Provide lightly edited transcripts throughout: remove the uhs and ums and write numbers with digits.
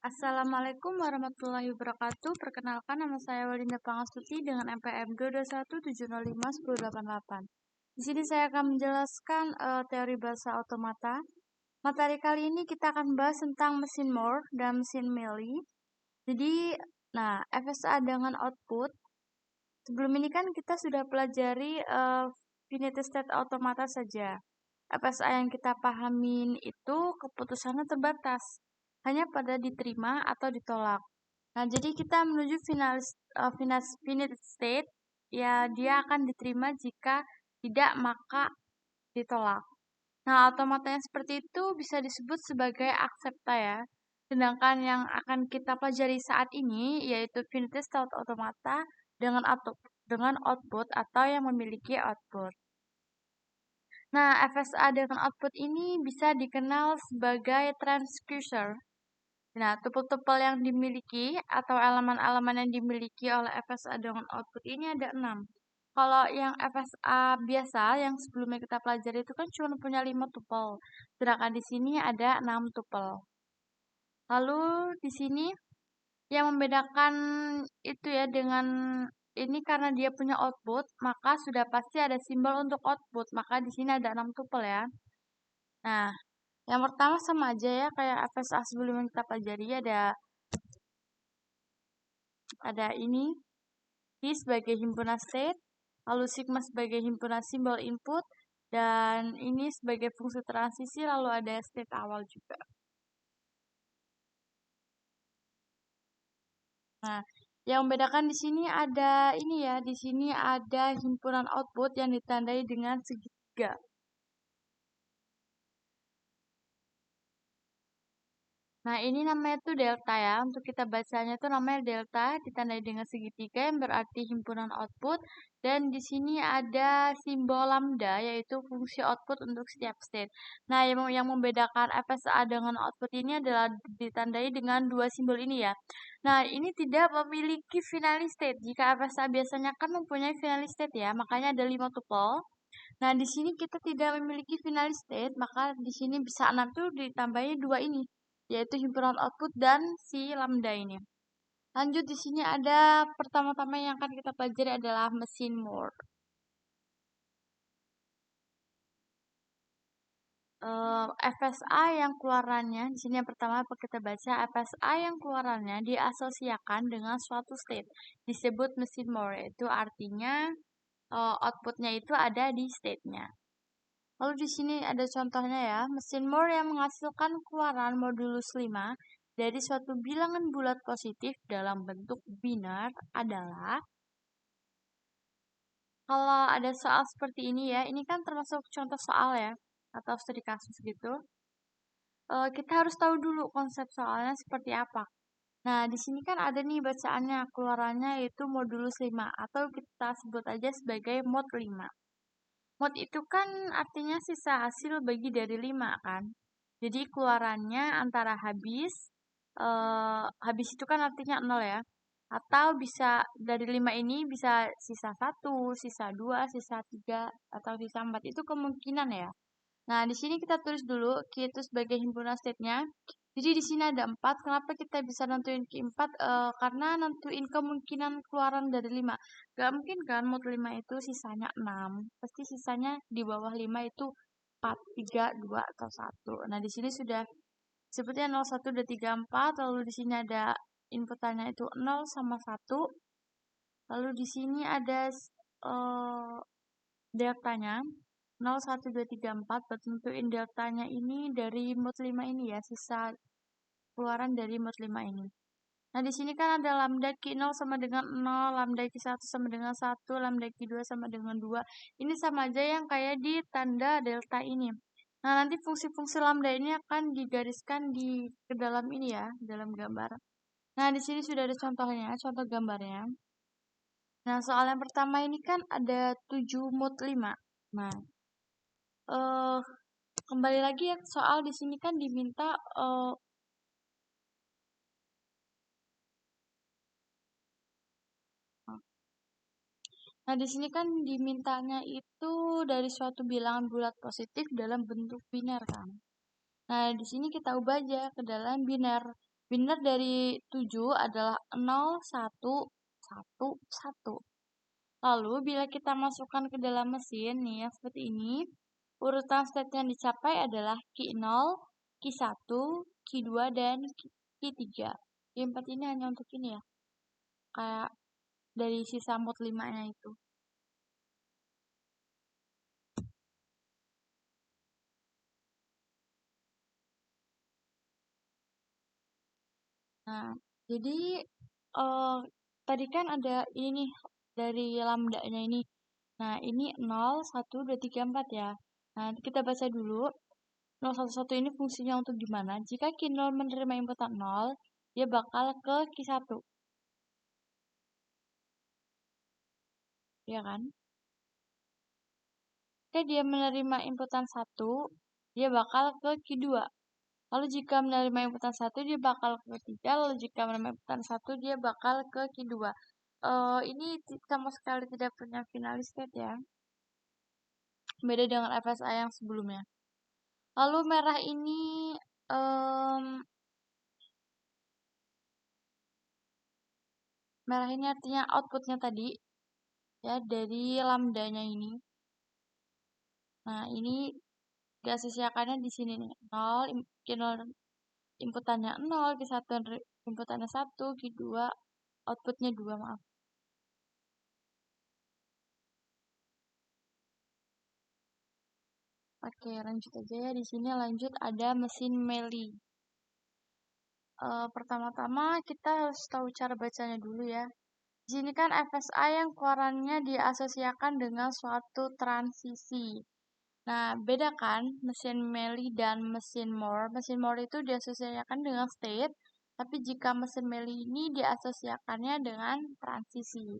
Assalamualaikum warahmatullahi wabarakatuh. Perkenalkan, nama saya Walinda Pangasuti dengan NPM 221705108. Di sini saya akan menjelaskan teori bahasa otomata. Materi kali ini kita akan bahas tentang mesin Moore dan mesin Mealy. Jadi, FSA dengan output. Sebelum ini kan kita sudah pelajari finite state automata saja. FSA yang kita pahamin itu keputusannya terbatas, hanya pada diterima atau ditolak. Nah, jadi kita menuju finite state, ya dia akan diterima, jika tidak maka ditolak. Nah, automata yang seperti itu bisa disebut sebagai aksepta ya. Sedangkan yang akan kita pelajari saat ini yaitu finite state automata dengan output atau yang memiliki output. Nah, FSA dengan output ini bisa dikenal sebagai transducer. Nah, tupel-tupel yang dimiliki atau elemen-elemen yang dimiliki oleh FSA dengan output ini ada 6. Kalau yang FSA biasa yang sebelumnya kita pelajari itu kan cuma punya 5 tupel. Sedangkan di sini ada 6 tupel. Lalu di sini yang membedakan itu ya dengan ini, karena dia punya output, maka sudah pasti ada simbol untuk output. Maka di sini ada 6 tupel ya. Nah, yang pertama sama aja ya kayak FSA sebelumnya kita pelajari, ada ini P sebagai himpunan state, lalu sigma sebagai himpunan simbol input, dan ini sebagai fungsi transisi, lalu ada state awal juga. Nah, yang membedakan di sini ada ini ya, di sini ada himpunan output yang ditandai dengan segitiga. Nah, ini namanya tuh delta ya. Untuk kita bacanya tuh namanya delta, ditandai dengan segitiga yang berarti himpunan output. Dan di sini ada simbol lambda, yaitu fungsi output untuk setiap state. Nah, yang membedakan FSA dengan output ini adalah ditandai dengan dua simbol ini ya. Nah, ini tidak memiliki final state. Jika FSA biasanya kan mempunyai final state ya, makanya ada 5 tupel. Nah, di sini kita tidak memiliki final state, maka di sini bisa 6 tuh ditambahin dua ini, yaitu himpunan output dan si lambda ini. Lanjut, di sini ada pertama-tama yang akan kita pelajari adalah mesin Moore. FSA yang keluarannya di sini yang pertama kita baca, FSA yang keluarannya diasosiasikan dengan suatu state disebut mesin Moore. Itu artinya outputnya itu ada di state-nya. Lalu di sini ada contohnya ya, mesin Moore yang menghasilkan keluaran modulus 5 dari suatu bilangan bulat positif dalam bentuk binar adalah, kalau ada soal seperti ini ya, ini kan termasuk contoh soal ya, atau studi kasus gitu. Kita harus tahu dulu konsep soalnya seperti apa. Nah, di sini kan ada nih bacaannya, keluarannya yaitu modulus 5, atau kita sebut aja sebagai mod 5. Mod itu kan artinya sisa hasil bagi dari 5 kan. Jadi keluarannya antara habis itu kan artinya 0 ya. Atau bisa dari 5 ini bisa sisa 1, sisa 2, sisa 3, atau sisa 4. Itu kemungkinan ya. Nah, di sini kita tulis dulu itu sebagai himpunan state-nya. Jadi di sini ada 4. Kenapa kita bisa nentuin ke 4? Karena nentuin kemungkinan keluaran dari 5. Gak mungkin kan mod 5 itu sisanya 6. Pasti sisanya di bawah 5 itu 4, 3, 2, atau 1. Nah, di sini sudah sebutnya 0, 1, 2, 3, 4. Lalu di sini ada inputannya itu 0 sama 1. Lalu di sini ada deltanya. 0, 1, 2, 3, 4, buat tentuin deltanya ini dari mod 5 ini ya, sisa keluaran dari mod 5 ini. Nah, di sini kan ada lambda Q0 sama dengan 0, lambda Q1 sama dengan 1, lambda Q2 sama dengan 2. Ini sama aja yang kayak di tanda delta ini. Nah, nanti fungsi-fungsi lambda ini akan digariskan ke dalam ini ya, dalam gambar. Nah, di sini sudah ada contohnya, contoh gambarnya. Nah, soal yang pertama ini kan ada 7 mod 5. Nah, kembali lagi ya soal di sini kan diminta nah, di sini kan dimintanya itu dari suatu bilangan bulat positif dalam bentuk biner kan. Nah, di sini kita ubah aja ke dalam biner. Binar dari 7 adalah 0, 1, 1, 1. Lalu bila kita masukkan ke dalam mesin nih yang seperti ini, urutan state yang dicapai adalah Q0, Q1, Q2, dan Q3. Q4 ini hanya untuk ini ya, kayak dari sisa mod 5-nya itu. Nah, jadi tadi kan ada ini nih dari lambda-nya ini. Nah, ini 0, 1, 2, 3, 4 ya. Nah, kita baca dulu. 0, 1, 1 ini fungsinya untuk gimana? Jika Q0 menerima inputan 0, dia bakal ke Q1. Ya kan? Jika dia menerima inputan 1, dia bakal ke Q2. Lalu jika menerima inputan 1, dia bakal ke Q3. Lalu jika menerima inputan 1, dia bakal ke Q2. Ini sama sekali tidak punya final state ya. Beda dengan FSA yang sebelumnya. Lalu merah ini merah ini artinya outputnya tadi ya dari lambdanya ini. Nah, ini diasosiasikannya di sini nih. 0, inputannya 0, Q1 inputannya 1, Q2 outputnya 2, maaf. Oke, lanjut aja ya. Di sini lanjut ada mesin Meili. Pertama-tama kita harus tahu cara bacanya dulu ya. Di sini kan FSA yang keluarannya diasosiasikan dengan suatu transisi. Nah, beda kan mesin Meili dan mesin Moore. Mesin Moore itu diasosiasikan dengan state, tapi jika mesin Meili ini diasosiasikannya dengan transisi.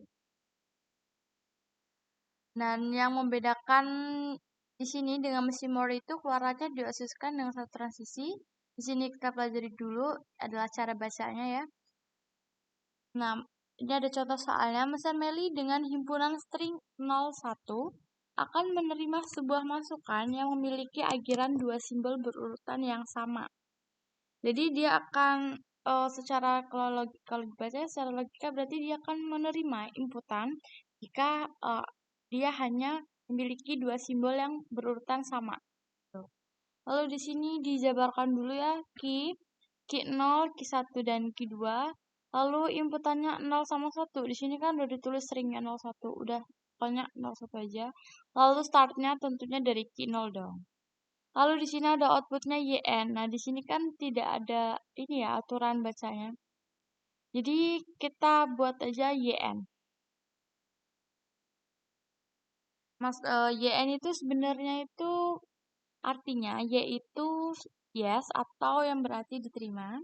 Dan yang membedakan di sini dengan mesin Moore itu keluarannya diasosiasikan dengan satu transisi. Di sini kita pelajari dulu adalah cara bacanya ya. Nah, ini ada contoh soalnya. Mesin Meili dengan himpunan string 01 akan menerima sebuah masukan yang memiliki agiran dua simbol berurutan yang sama. Jadi dia akan kalau dibaca secara logika berarti dia akan menerima inputan jika dia hanya memiliki dua simbol yang berurutan sama. Lalu di sini dijabarkan dulu ya Q0, Q1 dan Q2. Lalu inputannya 0 sama 1. Di sini kan udah ditulis stringnya 01. Udah pokoknya 01 aja. Lalu startnya tentunya dari Q0 dong. Lalu di sini ada outputnya YN. Nah, di sini kan tidak ada ini ya aturan bacanya. Jadi kita buat aja YN. YN itu sebenarnya itu artinya yaitu yes atau yang berarti diterima.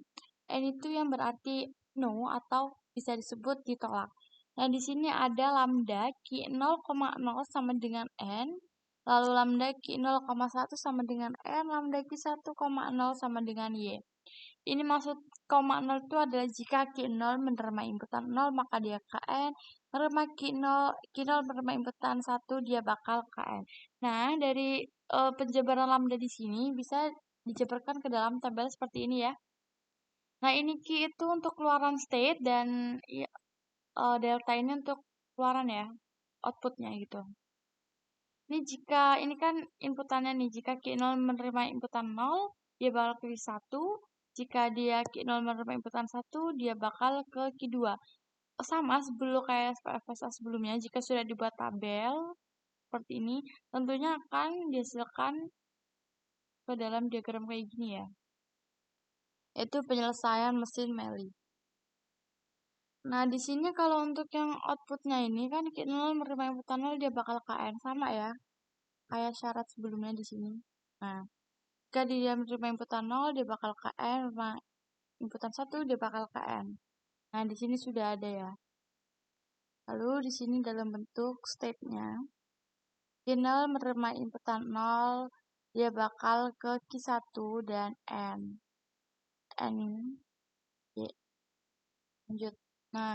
N itu yang berarti no atau bisa disebut ditolak. Nah, di sini ada lambda Q0,0 sama dengan N, lalu lambda Q0,1 sama dengan N, lambda Q1,0 sama dengan Y. Ini maksud 0 itu adalah jika Q0 menerima inputan 0 maka dia KN, menerima Q0 menerima inputan 1 dia bakal KN. Nah, dari penjabaran lambda di sini bisa dijabarkan ke dalam tabel seperti ini ya. Nah, ini Q itu untuk keluaran state dan ya, delta ini untuk keluaran ya, outputnya gitu. Ini jika, ini kan inputannya nih, jika Q0 menerima inputan 0, dia bakal ke Q1. Jika dia Q0 menerima inputan 1, dia bakal ke Q2. Sama sebelum kayak FSA sebelumnya, jika sudah dibuat tabel seperti ini, tentunya akan dihasilkan ke dalam diagram kayak gini ya. Yaitu penyelesaian mesin Meili. Nah, di sini kalau untuk yang outputnya ini kan Q0 menerima inputan 0 dia bakal KN sama ya. Kayak syarat sebelumnya di sini. Nah, jika dia menerima inputan 0 dia bakal KN, menerima inputan 1 dia bakal KN. Nah, di sini sudah ada ya. Lalu di sini dalam bentuk state-nya. Q0 menerima inputan 0 dia bakal ke Q1 dan N. N ini Y. Lanjut. Nah,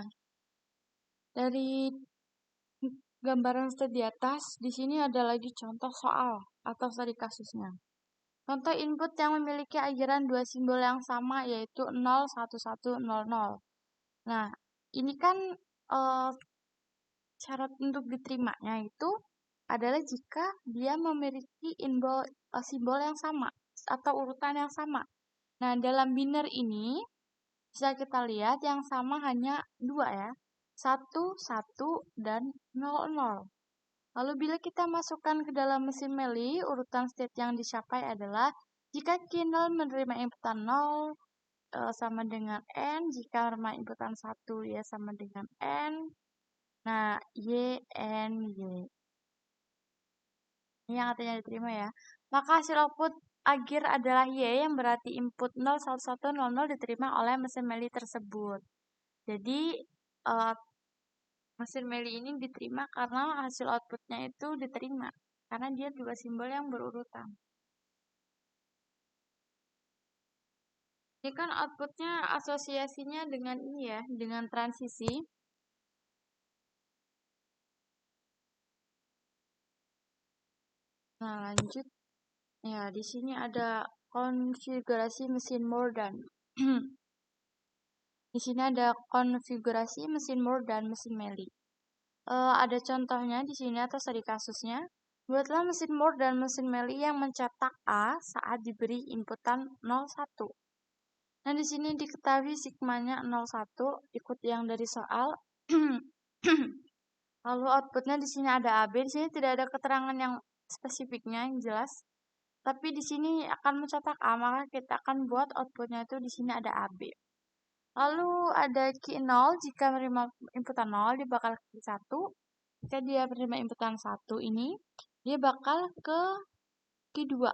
dari gambaran state di atas, di sini ada lagi contoh soal atau studi kasusnya. Contoh input yang memiliki ajaran dua simbol yang sama yaitu 0, 1, 1, 0, 0. Nah, ini kan eh, syarat untuk diterimanya itu adalah jika dia memiliki simbol yang sama atau urutan yang sama. Nah, dalam biner ini bisa kita lihat yang sama hanya dua ya, 1, 1, dan 0, 0. Lalu bila kita masukkan ke dalam mesin Meli, urutan state yang dicapai adalah jika Q0 menerima inputan 0 sama dengan N, jika menerima inputan 1 ya sama dengan N. Nah, Y, N, Y. Ini yang artinya diterima ya. Maka hasil output akhir adalah Y yang berarti input 0, 1, 1, 0, 0 diterima oleh mesin Meli tersebut. Jadi, mesin Meli ini diterima karena hasil outputnya itu diterima. Karena dia dua simbol yang berurutan. Ini kan outputnya asosiasinya dengan ini ya, dengan transisi. Nah, lanjut. Ya, di sini ada konfigurasi mesin more dan di sini ada konfigurasi mesin more dan mesin Meli. Ada contohnya di sini atau studi kasusnya. Buatlah mesin more dan mesin Meli yang mencetak A saat diberi inputan 01. Nah, di sini diketahui sigmanya 01, ikut yang dari soal. Lalu outputnya di sini ada AB. Di sini tidak ada keterangan yang spesifiknya yang jelas. Tapi di sini akan mencetak A, maka kita akan buat outputnya itu di sini ada AB. Lalu ada Q0, jika menerima inputan 0, dia bakal ke 1. Jika dia menerima inputan 1 ini, dia bakal ke Q2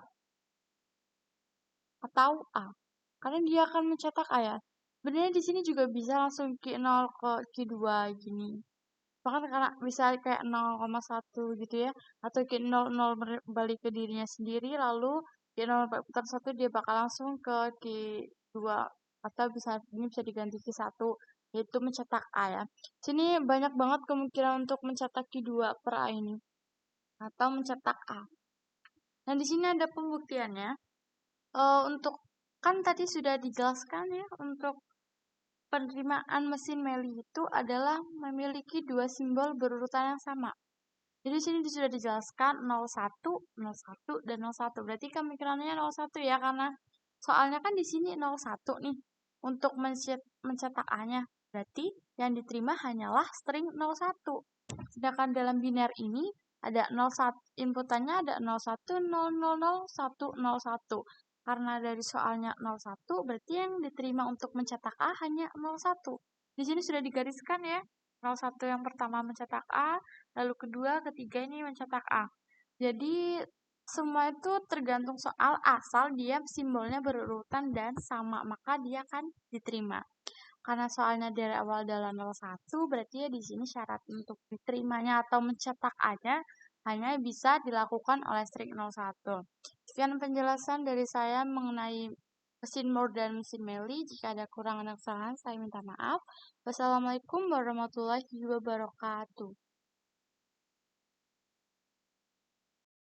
atau A. Karena dia akan mencetak A ya. Sebenarnya di sini juga bisa langsung Q0 ke Q2 gini. Bahkan karena bisa kayak 0,1 gitu ya. Atau Q00 balik ke dirinya sendiri, lalu Q0 putar 1 dia bakal langsung ke Q2. Atau ini bisa diganti Q1, yaitu mencetak A ya. Sini banyak banget kemungkinan untuk mencetak Q2 per A ini. Atau mencetak A. Nah, di sini ada pembuktiannya. Untuk kan tadi sudah dijelaskan ya, untuk penerimaan mesin Meli itu adalah memiliki dua simbol berurutan yang sama. Jadi di sini sudah dijelaskan 01, 01, dan 01. Berarti kemungkinannya 01 ya, karena soalnya kan di sini 01 nih untuk mencetak A-nya. Berarti yang diterima hanyalah string 01. Sedangkan dalam biner ini ada 01, inputannya ada 01, 000, 101. Karena dari soalnya 01, berarti yang diterima untuk mencetak A hanya 01. Di sini sudah digariskan ya. 01 yang pertama mencetak A, lalu kedua, ketiga ini mencetak A. Jadi semua itu tergantung soal, asal dia simbolnya berurutan dan sama, maka dia akan diterima. Karena soalnya dari awal adalah 01, berarti ya di sini syarat untuk diterimanya atau mencetak aja hanya bisa dilakukan oleh string 01. Sekian penjelasan dari saya mengenai mesin more dan mesin Meli. Jika ada kurangan dan kesalahan, saya minta maaf. Wassalamualaikum warahmatullahi wabarakatuh.